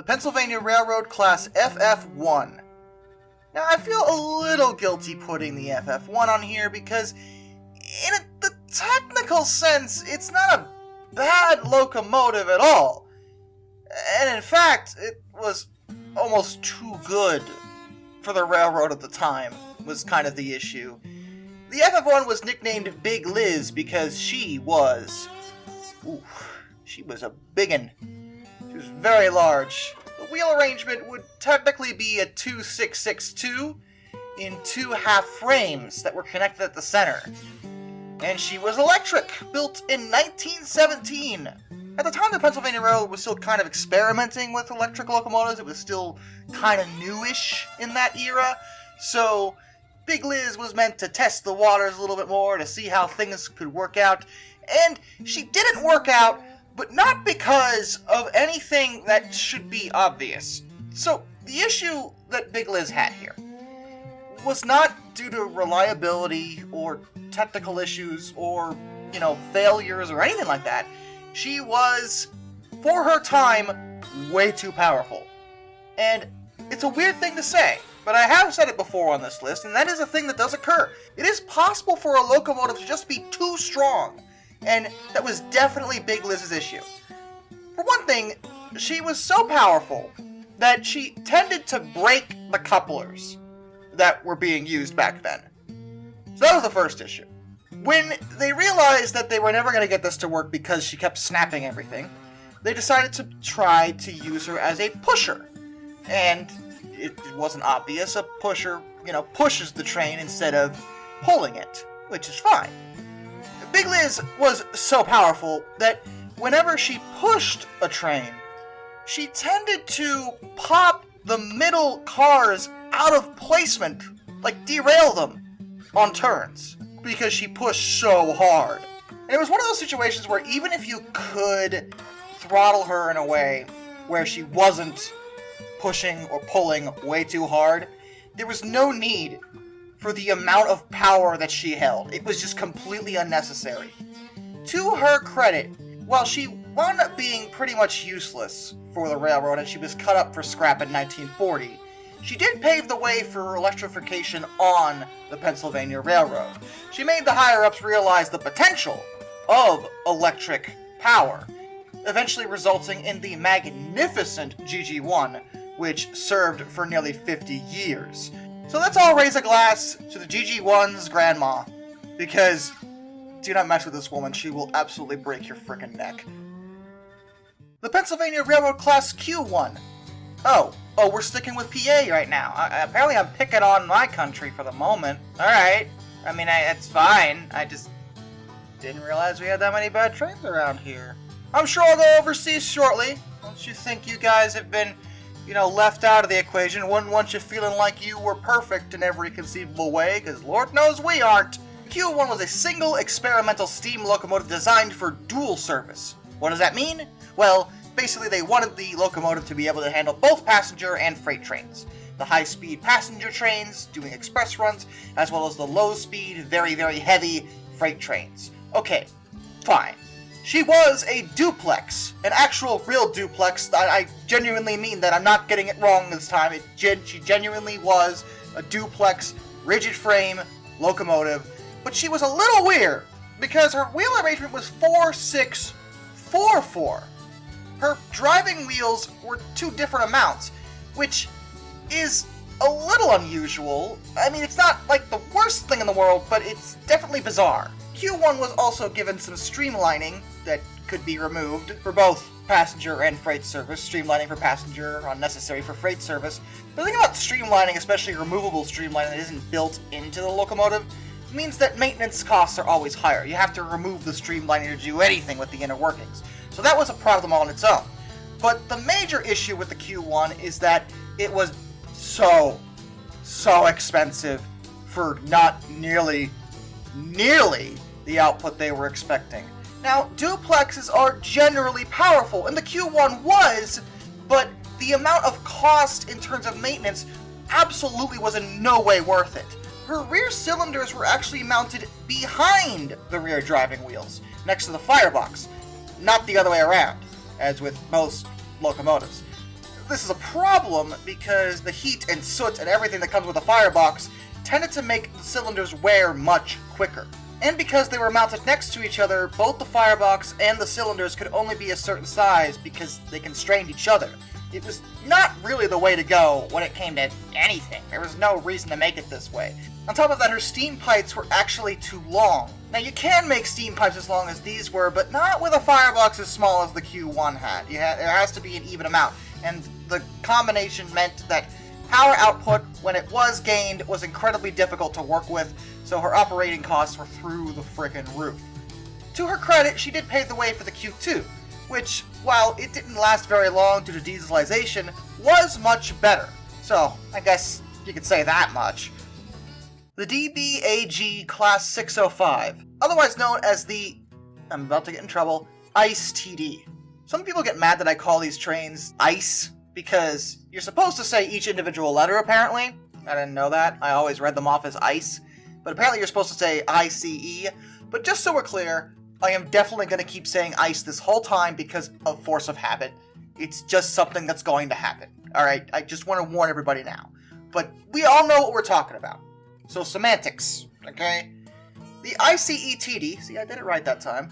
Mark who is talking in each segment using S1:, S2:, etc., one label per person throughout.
S1: the Pennsylvania Railroad Class FF1. Now, I feel a little guilty putting the FF1 on here because, in the technical sense, it's not a bad locomotive at all. And in fact, it was almost too good for the railroad at the time, was kind of the issue. The FF1 was nicknamed Big Liz because she was a biggin'. She was very large. The wheel arrangement would technically be a 2662 in 2 half frames that were connected at the center. And she was electric, built in 1917. At the time, the Pennsylvania Railroad was still kind of experimenting with electric locomotives. It was still kind of newish in that era. So Big Liz was meant to test the waters a little bit more to see how things could work out. And she didn't work out, but not because of anything that should be obvious. So the issue that Big Liz had here was not due to reliability or technical issues or, failures or anything like that. She was, for her time, way too powerful. And it's a weird thing to say, but I have said it before on this list, and that is a thing that does occur. It is possible for a locomotive to just be too strong, and that was definitely Big Liz's issue. For one thing, she was so powerful that she tended to break the couplers that were being used back then. So that was the first issue. When they realized that they were never going to get this to work because she kept snapping everything, they decided to try to use her as a pusher. And it wasn't obvious. A pusher, pushes the train instead of pulling it, which is fine. Big Liz was so powerful that whenever she pushed a train, she tended to pop the middle cars out of placement, like derail them on turns, because she pushed so hard. And it was one of those situations where even if you could throttle her in a way where she wasn't pushing or pulling way too hard, there was no need for the amount of power that she held. It was just completely unnecessary. To her credit, while she wound up being pretty much useless for the railroad and she was cut up for scrap in 1940, she did pave the way for electrification on the Pennsylvania Railroad. She made the higher-ups realize the potential of electric power, eventually resulting in the magnificent GG1, which served for nearly 50 years. So let's all raise a glass to the GG1's grandma, because do not mess with this woman, she will absolutely break your frickin' neck. The Pennsylvania Railroad Class Q1. Oh, we're sticking with PA right now. Apparently I'm picking on my country for the moment. Alright. It's fine. I just didn't realize we had that many bad trains around here. I'm sure I'll go overseas shortly. Don't you think you guys have been, left out of the equation? Wouldn't want you feeling like you were perfect in every conceivable way, because Lord knows we aren't. Q1 was a single experimental steam locomotive designed for dual service. What does that mean? Well, basically they wanted the locomotive to be able to handle both passenger and freight trains. The high-speed passenger trains doing express runs, as well as the low-speed, very, very heavy freight trains. Okay, fine. She was a duplex, an actual real duplex. I genuinely mean that. I'm not getting it wrong this time. She genuinely was a duplex, rigid frame locomotive, but she was a little weird because her wheel arrangement was 4-6-4-4. Her driving wheels were 2 different amounts, which is a little unusual. It's not like the worst thing in the world, but it's definitely bizarre. Q1 was also given some streamlining that could be removed for both passenger and freight service. Streamlining for passenger, unnecessary for freight service. The thing about streamlining, especially removable streamlining that isn't built into the locomotive, means that maintenance costs are always higher. You have to remove the streamlining to do anything with the inner workings. So that was a problem on its own. But the major issue with the Q1 is that it was so expensive for not nearly the output they were expecting. Now, duplexes are generally powerful, and the Q1 was, but the amount of cost in terms of maintenance absolutely was in no way worth it. Her rear cylinders were actually mounted behind the rear driving wheels, next to the firebox, not the other way around, as with most locomotives. This is a problem because the heat and soot and everything that comes with a firebox tended to make the cylinders wear much quicker. And because they were mounted next to each other, both the firebox and the cylinders could only be a certain size because they constrained each other. It was not really the way to go when it came to anything. There was no reason to make it this way. On top of that, her steam pipes were actually too long. Now, you can make steam pipes as long as these were, but not with a firebox as small as the Q1 had. There has to be an even amount, and the combination meant that power output, when it was gained, was incredibly difficult to work with, so her operating costs were through the frickin' roof. To her credit, she did pave the way for the Q2, which, while it didn't last very long due to dieselization, was much better. So, I guess you could say that much. The DBAG Class 605, otherwise known as the, I'm about to get in trouble, ICE TD. Some people get mad that I call these trains ICE, because you're supposed to say each individual letter, apparently. I didn't know that. I always read them off as ICE. But apparently you're supposed to say ICE. But just so we're clear, I am definitely going to keep saying ICE this whole time because of force of habit. It's just something that's going to happen. Alright, I just want to warn everybody now. But we all know what we're talking about. So semantics, okay? The ICE TD, see I did it right that time,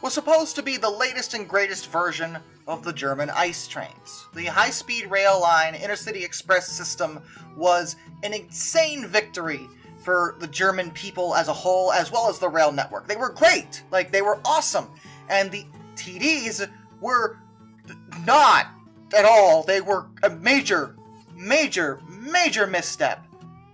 S1: was supposed to be the latest and greatest version of the German ICE trains. The high-speed rail line intercity express system was an insane victory for the German people as a whole, as well as the rail network. They were great, like they were awesome, and the TDs were not at all. They were a major misstep.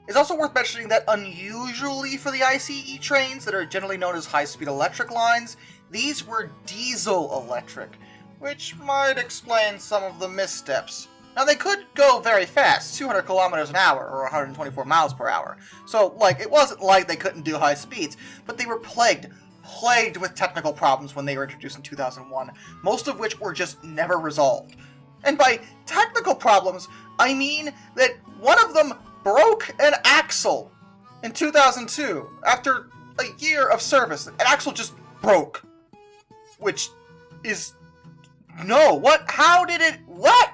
S1: It's also worth mentioning that unusually for the ICE trains that are generally known as high-speed electric lines, these were diesel electric, which might explain some of the missteps. Now, they could go very fast, 200 kilometers an hour, or 124 miles per hour. So, like, it wasn't like they couldn't do high speeds, but they were plagued with technical problems when they were introduced in 2001, most of which were just never resolved. And by technical problems, I mean that one of them broke an axle in 2002. After a year of service, an axle just broke. Which is... No, what? How did it... What?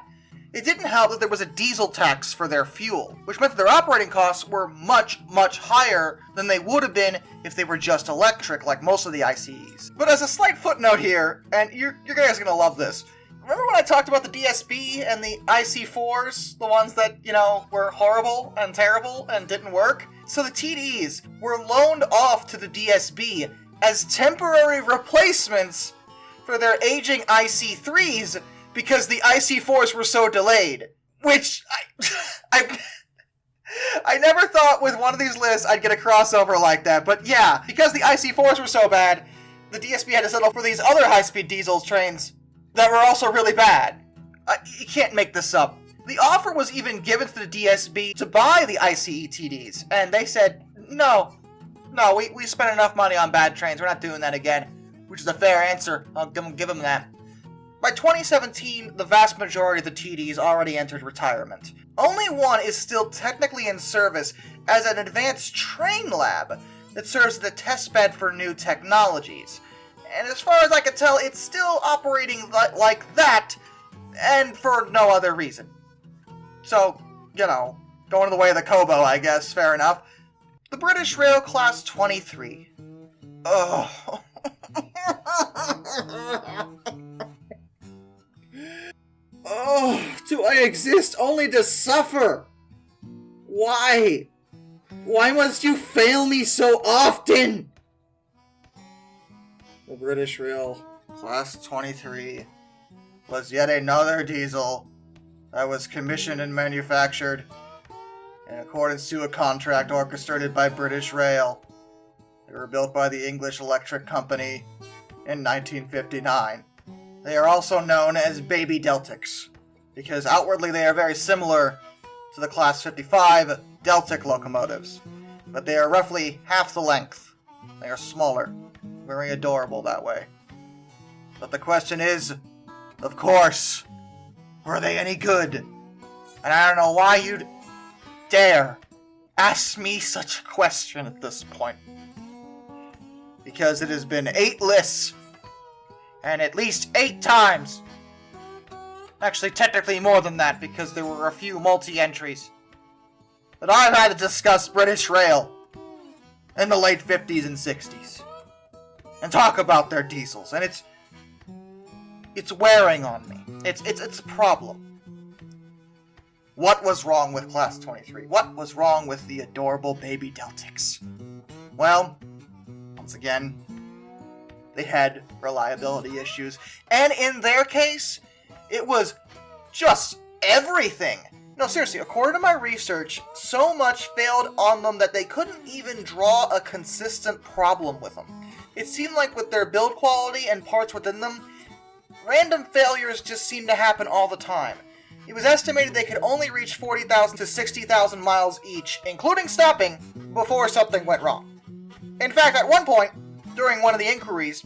S1: It didn't help that there was a diesel tax for their fuel, which meant that their operating costs were much higher than they would have been if they were just electric, like most of the ICEs. But as a slight footnote here, and you guys are going to love this, remember when I talked about the DSB and the IC4s, the ones that, you know, were horrible and terrible and didn't work? So the TDs were loaned off to the DSB as temporary replacements for their aging IC3s because the IC4s were so delayed. Which, I never thought with one of these lists I'd get a crossover like that, but yeah, because the IC4s were so bad, the DSB had to settle for these other high-speed diesel trains that were also really bad. You can't make this up. The offer was even given to the DSB to buy the ICE TDs, and they said, no, we spent enough money on bad trains, we're not doing that again, which is a fair answer. I'll give them that. By 2017, the vast majority of the TDs already entered retirement. Only one is still technically in service as an advanced train lab that serves as a test bed for new technologies. And as far as I can tell, it's still operating like that, and for no other reason. So, you know, going the way of the Kobo, I guess, fair enough. The British Rail Class 23. Ugh. Oh, do I exist only to suffer? Why? Why must you fail me so often? The British Rail Class 23 was yet another diesel that was commissioned and manufactured in accordance to a contract orchestrated by British Rail. They were built by the English Electric Company in 1959. They are also known as baby Deltics, because outwardly they are very similar to the Class 55 Deltic locomotives, but they are roughly half the length. They are smaller, very adorable that way. But the question is, of course, were they any good? And I don't know why you'd dare ask me such a question at this point. Because it has been 8 lists, and at least 8 times, Actually, technically more than that, because there were a few multi-entries. But I've had to discuss British Rail in the late 50s and 60s. And talk about their diesels, and it's wearing on me. It's a problem. What was wrong with Class 23? What was wrong with the adorable baby Deltics? Well, once again, they had reliability issues. And in their case, it was just everything. No, seriously, according to my research, so much failed on them that they couldn't even draw a consistent problem with them. It seemed like with their build quality and parts within them, random failures just seemed to happen all the time. It was estimated they could only reach 40,000 to 60,000 miles each, including stopping, before something went wrong. In fact, at one point, during one of the inquiries,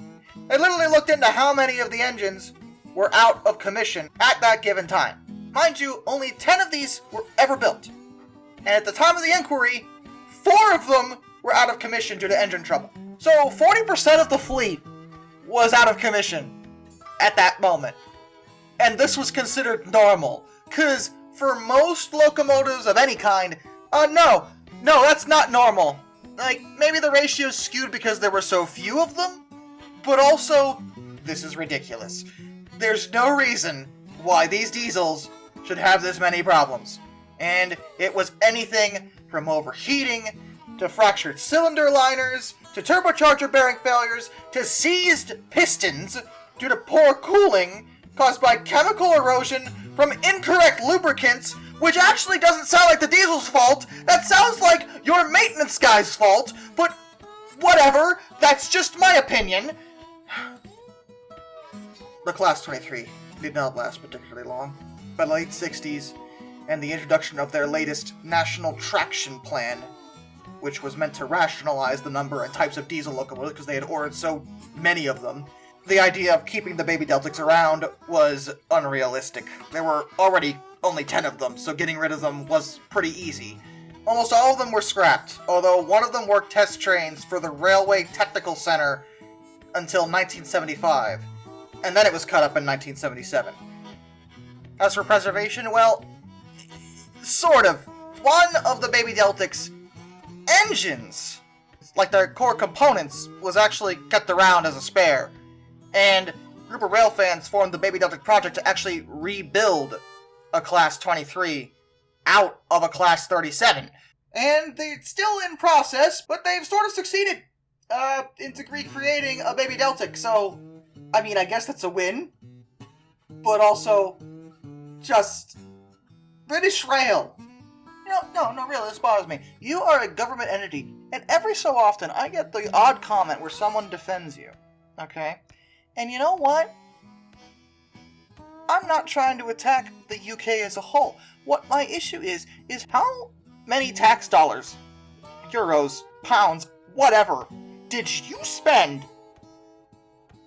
S1: I literally looked into how many of the engines were out of commission at that given time. Mind you, only 10 of these were ever built. And at the time of the inquiry, 4 of them were out of commission due to engine trouble. So 40% of the fleet was out of commission at that moment. And this was considered normal. Because for most locomotives of any kind, no, that's not normal. Like, maybe the ratio's skewed because there were so few of them, but also, this is ridiculous. There's no reason why these diesels should have this many problems. And it was anything from overheating, to fractured cylinder liners, to turbocharger bearing failures, to seized pistons due to poor cooling caused by chemical erosion from incorrect lubricants, which actually doesn't sound like the diesel's fault. That sounds like your maintenance guy's fault, but whatever, that's just my opinion. The Class 23 did not last particularly long. By the late 60s, and the introduction of their latest National Traction Plan, which was meant to rationalize the number and types of diesel locomotives because they had ordered so many of them, the idea of keeping the baby Deltics around was unrealistic. There were already only 10 of them, so getting rid of them was pretty easy. Almost all of them were scrapped, although one of them worked test trains for the Railway Technical Center until 1975, and then it was cut up in 1977. As for preservation, well, sort of. One of the baby Deltics' engines, like their core components, was actually kept around as a spare. And a group of rail fans formed the Baby Deltic project to actually rebuild a Class 23 out of a Class 37. And they're still in process, but they've sort of succeeded into recreating a Baby Deltic. So, I mean, I guess that's a win. But also, just British Rail. No, really, this bothers me. You are a government entity, and every so often I get the odd comment where someone defends you. Okay? And you know what? I'm not trying to attack the UK as a whole. What my issue is how many tax dollars, euros, pounds, whatever, did you spend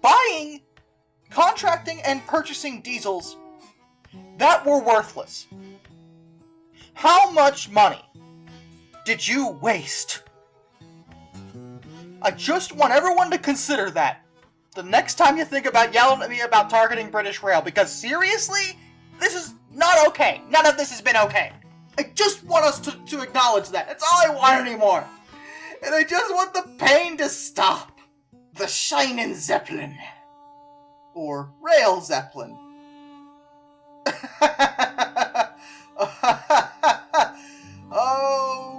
S1: buying, contracting, and purchasing diesels that were worthless? How much money did you waste? I just want everyone to consider that the next time you think about yelling at me about targeting British Rail, because seriously, this is not okay. None of this has been okay. I just want us to acknowledge that. That's all I want anymore. And I just want the pain to stop. The Schienenzeppelin. Or Rail Zeppelin.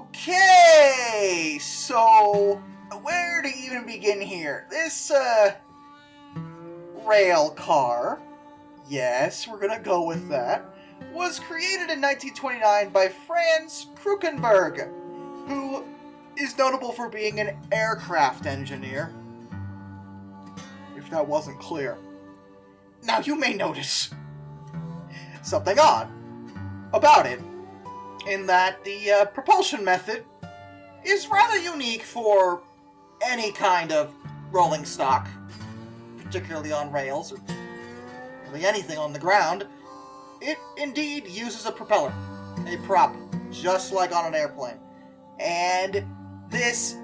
S1: Okay, so where to even begin here? This, rail car, yes, we're gonna go with that, was created in 1929 by Franz Krukenberg, who is notable for being an aircraft engineer, if that wasn't clear. Now you may notice something odd about it, in that the propulsion method is rather unique for any kind of rolling stock, particularly on rails, or really anything on the ground. It indeed uses a propeller, a prop, just like on an airplane. And this,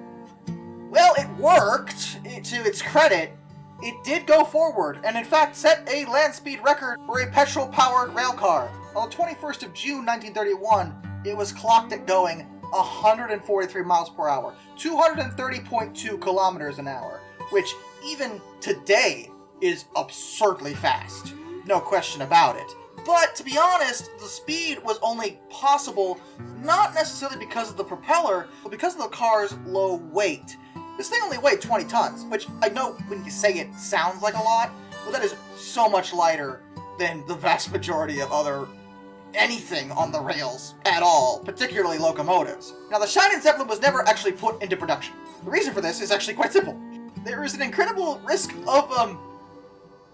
S1: well, it worked, to its credit, it did go forward, and in fact set a land speed record for a petrol-powered railcar. On the 21st of June 1931, it was clocked at going 143 miles per hour, 230.2 kilometers an hour, which even today is absurdly fast. No question about it. But to be honest, the speed was only possible not necessarily because of the propeller, but because of the car's low weight. This thing only weighed 20 tons, which I know when you say it sounds like a lot, but that is so much lighter than the vast majority of other anything on the rails at all, particularly locomotives. Now, the Schienenzeppelin was never actually put into production. The reason for this is actually quite simple. There is an incredible risk of,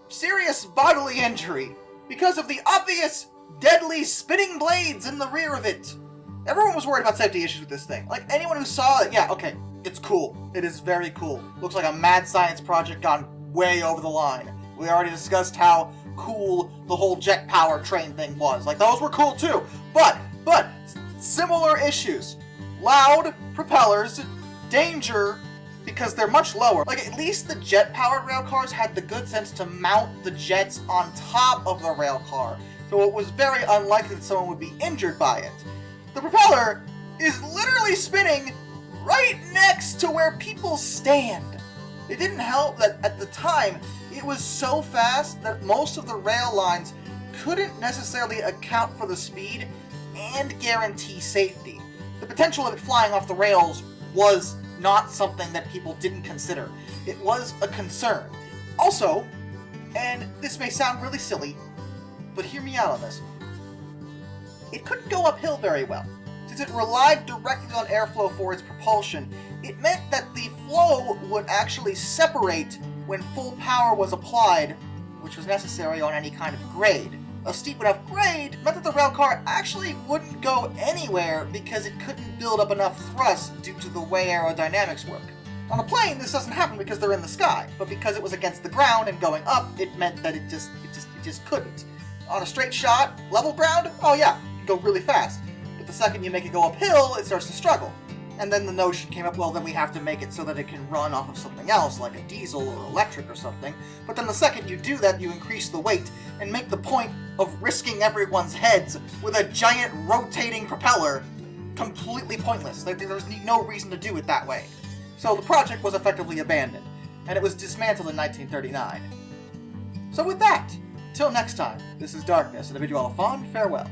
S1: serious bodily injury because of the obvious, deadly spinning blades in the rear of it. Everyone was worried about safety issues with this thing. Like, anyone who saw it, yeah, okay, it's cool. It is very cool. Looks like a mad science project gone way over the line. We already discussed how cool the whole jet power train thing was. Like, those were cool too. But, similar issues. Loud propellers, danger, because they're much lower. Like, at least the jet-powered rail cars had the good sense to mount the jets on top of the rail car, so it was very unlikely that someone would be injured by it. The propeller is literally spinning right next to where people stand. It didn't help that at the time, it was so fast that most of the rail lines couldn't necessarily account for the speed and guarantee safety. The potential of it flying off the rails was not something that people didn't consider. It was a concern. Also, and this may sound really silly, but hear me out on this, it couldn't go uphill very well. Since it relied directly on airflow for its propulsion, it meant that the flow would actually separate when full power was applied, which was necessary on any kind of grade. A steep enough grade meant that the railcar actually wouldn't go anywhere because it couldn't build up enough thrust due to the way aerodynamics work. On a plane, this doesn't happen because they're in the sky, but because it was against the ground and going up, it meant that it just couldn't. On a straight shot, level ground, oh yeah, it can go really fast. But the second you make it go uphill, it starts to struggle. And then the notion came up, well, then we have to make it so that it can run off of something else, like a diesel or electric or something. But then the second you do that, you increase the weight and make the point of risking everyone's heads with a giant rotating propeller completely pointless. Like, there was no reason to do it that way. So the project was effectively abandoned, and it was dismantled in 1939. So with that, till next time, this is Darkness, and I bid you all a fond farewell.